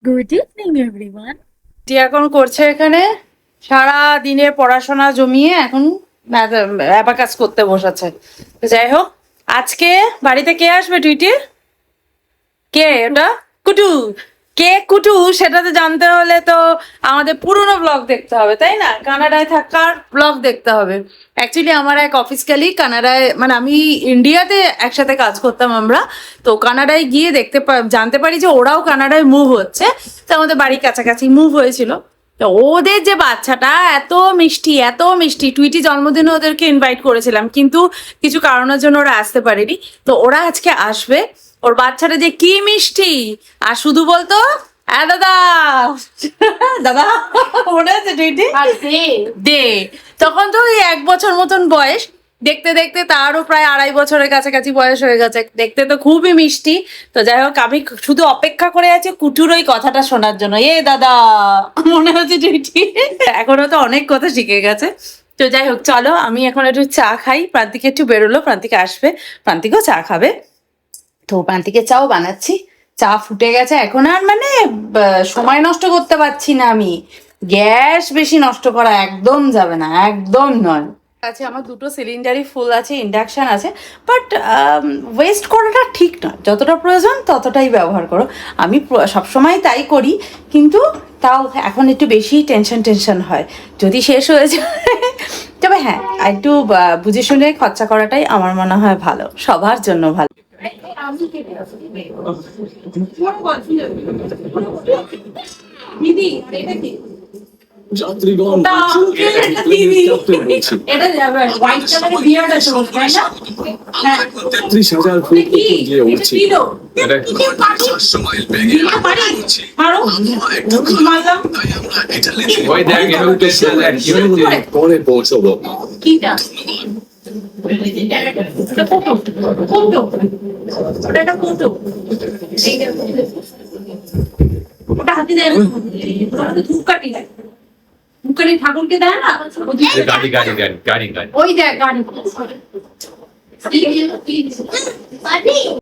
Good evening everyone. এখন করছে এখানে সারা দিনের পড়াশোনা জমিয়ে এখন অ্যাবাকাস করতে বসেছে। তো যাই হোক, আজকে বাড়িতে কে আসবে টুইটি? কে ওটা? কুটু। কে কুটু সেটা তো জানতে হলে তো আমাদের পুরোনো ব্লগ দেখতে হবে, তাই না? কানাডায় থাকার ব্লগ দেখতে হবে। অ্যাকচুয়ালি আমার এক অফিস কালিগ কানাডায়, মানে আমি ইন্ডিয়াতে একসাথে কাজ করতাম আমরা, তো কানাডায় গিয়ে জানতে পারি যে ওরাও কানাডায় মুভ হচ্ছে। তো আমাদের বাড়ির কাছাকাছি মুভ হয়েছিল। তো ওদের যে বাচ্চাটা এত মিষ্টি, এত মিষ্টি, টুইটি জন্মদিনে ওদেরকে ইনভাইট করেছিলাম, কিন্তু কিছু কারণের জন্য ওরা আসতে পারেনি। তো ওরা আজকে আসবে। ওর বাচ্চাটা যে কি মিষ্টি, আর শুধু বলতো দাদা দাদা, মনে আছে টুইটি? দে। তখন তো ওই 1 বছর মতন বয়স, দেখতে দেখতে তারও প্রায় 2.5 বছরের কাছাকাছি বয়স হয়ে গেছে। দেখতে তো খুবই মিষ্টি। তো যাই হোক, আমি শুধু অপেক্ষা করে আছি কুটুর ওই কথাটা শোনার জন্য। দাদা, মনে হচ্ছে টুইটি এখনো তো অনেক কথা শিখে গেছে। তো যাই হোক, চলো আমি এখন একটু চা খাই। প্রান্তিকে একটু বেরোলো, প্রান্তিকে আসবে, প্রান্তিকেও চা খাবে। তো প্রান্তিকে চাও বানাচ্ছি। চা ফুটে গেছে, এখন আর মানে সময় নষ্ট করতে পারছি না আমি। গ্যাস বেশি নষ্ট করা একদম যাবে না, একদম নয়। আছে আমার 2টো সিলিন্ডারই ফুল আছে, ইন্ডাকশন আছে, বাট ওয়েস্ট করাটা ঠিক নয়। যতটা প্রয়োজন ততটাই ব্যবহার করো। আমি সবসময় তাই করি, কিন্তু তাও এখন একটু বেশি টেনশন হয় যদি শেষ হয়ে যায়। তবে হ্যাঁ, একটু বুঝে শুনে খরচা করাটাই আমার মনে হয় ভালো, সবার জন্য ভালো। দিদি, এটা কি? যাত্রীগণ এটা হোয়াইট কালারের বিয়ার্ড আছে, তাই না? হ্যাঁ, 33,000 ফুট দিয়ে উঠছে। পরে পৌঁছবো। কিটা? এটা ফটো। ওটা ফটো। ওটা হাতি দেয় না। ওটা তো ধূপকাঠি দেয়। ধূপকাঠি ঠাকুরকে দেয় না? গাড়ি ওই দেখ গাড়ি।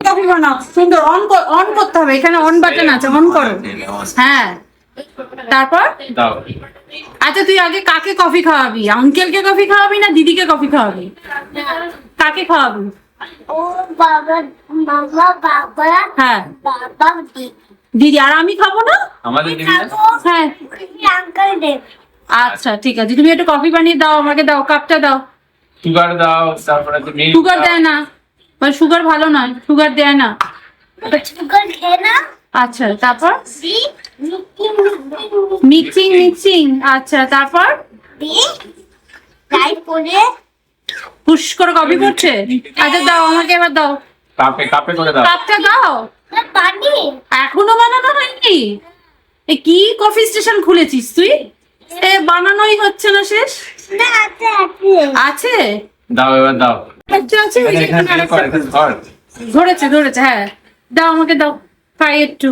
কফি বানাও, সুন্দর। অন করতে হবে, এখানে অন বাটন আছে, অন করো। হ্যাঁ, তারপর আচ্ছা, তুই আগে কাকে কফি খাওয়াবি? আঙ্কেলকে কফি খাওয়াবি না দিদিকে কফি খাওয়াবি? কাকে খাওয়াবি? ও বাবা, বাবা, বাবা, হ্যাঁ, বাবা, দিদি। আর আমি খাবো না? হ্যাঁ, আঙ্কেল দেব। আচ্ছা ঠিক আছে, তুমি একটু কফি বানিয়ে দাও, আমাকে দাও, কাপটা দাও। সুগার দাও, তারপরে তুমি সুগার দেয় না, মানে সুগার ভালো নয়, সুগার দেয় না। সুগার খেয়ে না। আচ্ছা, তারপর মিক্সিং মিক্সিং। আচ্ছা, তারপর তারপরে পুশ করে কফি করছে। আচ্ছা দাও, আমাকে এবার দাও, কাপে করে দাও। কাপটা দাও। পানি এখনো বানানো হয়নি? এ কি কফি স্টেশন খুলেছিস তুই? বানানোই হচ্ছে না শেষ। না, আছে আছে? দাও, এবার দাও। আচ্ছা, আছে, ওই যে এখানে আরেকটা। ধরেছে, হ্যাঁ। দাও, আমাকে দাও, খাই একটু।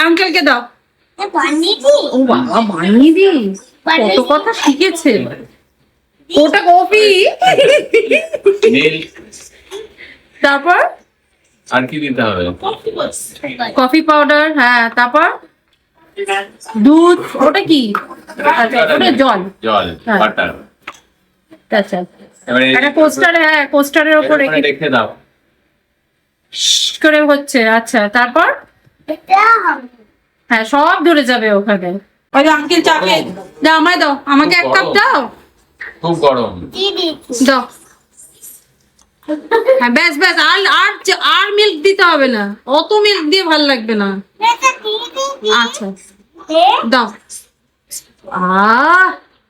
আঙ্কেলকে দাও। পানি দি। ও বাবা, বানিয়ে দি, কত কথা শিখেছে। ওটা কফি। তারপর আর কি দিতে হবে? কফি পাউডার, হ্যাঁ। তারপর দুধ। ওটা কি? আচ্ছা, ওটা জল। হ্যাঁ। বাটার। আচ্ছা, একটা কোস্টারে, হ্যাঁ, কোস্টারের উপরে রেখে দাও। করে হচ্ছে। আচ্ছা, তারপর এটা হ্যাঁ, সব ধরে যাবে ওখানে। ওই আঙ্কেল চাকে দাও, আমায় দাও, আমাকে এক কাপ দাও। খুব গরম। দিদি দাও। হ্যাঁ, ব্যাস আর মিল্ক দিতে হবে না, অত মিল্ক দিয়ে ভালো লাগবে না। এটা দিদি আচ্ছা, দে। দাও।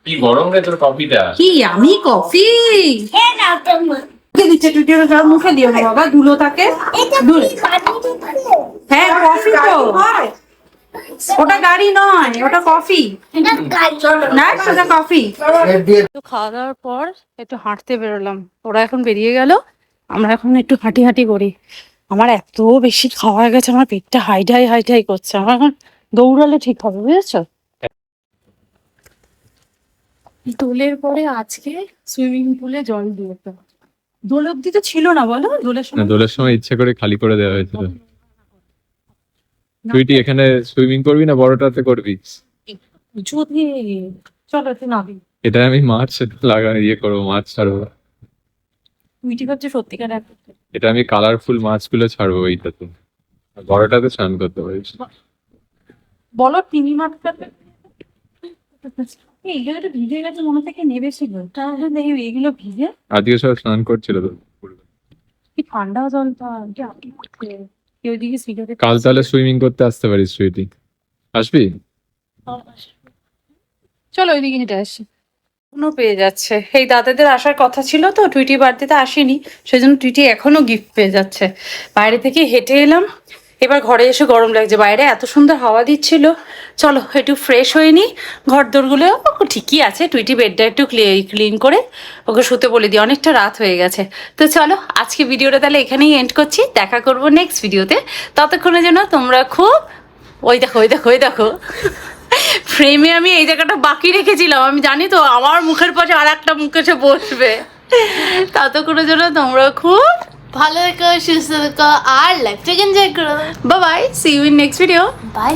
কি গরম রে তোর কফিটা। কি আমি কফি খেয়ে নাও তুমি। দিচ্ছে টুটি, মুখে দিও না বাবা, ধুলো থাকে। এটা ধুলো। কি পানি দিচ্ছে? হ্যাঁ, কফি তো। ওটা গাড়ি নয়, ওটা কফি। এটা গাড়ি। না, সেটা কফি। খাওয়া দাওয়ার পর একটু হাঁটতে বেরোলাম, ওরা এখন বেরিয়ে গেল, আমরা এখন একটু হাঁটি করি। আমার এত বেশি খাওয়া হয়ে গেছে, আমার পেটটা হাইটাই করছে। আমার এখন দৌড়ালে ঠিক হবে, বুঝেছো? দোলের পরে আজকে সুইমিং পুলে জল দিয়েছে। দোল অব্দি তো ছিল না, বলো? দোলের সময় দোলের সময় ইচ্ছে করে খালি করে দেওয়া হয়েছিল। তুই কি এখানে সুইমিং করবি না বড়টাতে করবি? যদি চলো তুই নাবি। এটা আমি মাছ করবো, মাছ ছাড়বো। টুইটি ভাবছে সত্যিকার এটা আমি কালারফুল মাছগুলো ছাড়বো এইটাতে, আর বড়টাতে স্নান করতে পারিস। বলো টিমি মাছটা এইগুলো তো ভিজে গেছে মনে থেকে নেবে ছিল, তাহলে দেখি এইগুলো ভিজে আজকে সব স্নান করছিল তো। কি ঠান্ডা জলটা কেউ দিকে সিগারেট কাল তাহলে সুইমিং করতে আসতে পারিস, সুইটি আসবি? চলো ওইদিকে হেঁটে আসি। এখনো পেয়ে যাচ্ছে, এই দাদাদের আসার কথা ছিল তো টুইটি বার্থডেতে আসেনি, সেই জন্য টুইটি এখনো গিফট পেয়ে যাচ্ছে। বাইরে থেকে হেঁটে এলাম, এবার ঘরে এসে গরম লাগছে, বাইরে এত সুন্দর হাওয়া দিচ্ছিল। চলো একটু ফ্রেশ হয়ে নিই। ঘর দোরগুলো ঠিকই আছে, টুইটি বেডটা একটু ক্লিন করে ওকে শুতে বলে দিই, অনেকটা রাত হয়ে গেছে। তো চলো আজকে ভিডিওটা তাহলে এখানেই এন্ড করছি, দেখা করবো নেক্সট ভিডিওতে। ততক্ষণের জন্য তোমরা খুব ওই দেখো ফ্রেমে আমি এই জায়গাটা বাকি রেখেছিলাম, আমি জানি তো আমার মুখের পাশে আর একটা মুখ এসে বসবে। ততক্ষণের জন্য তোমরা খুব ভালো থেকো, সুস্থ থেকো, আর লাইফটাকে এনজয় করো। Bye bye, see you in next video. By.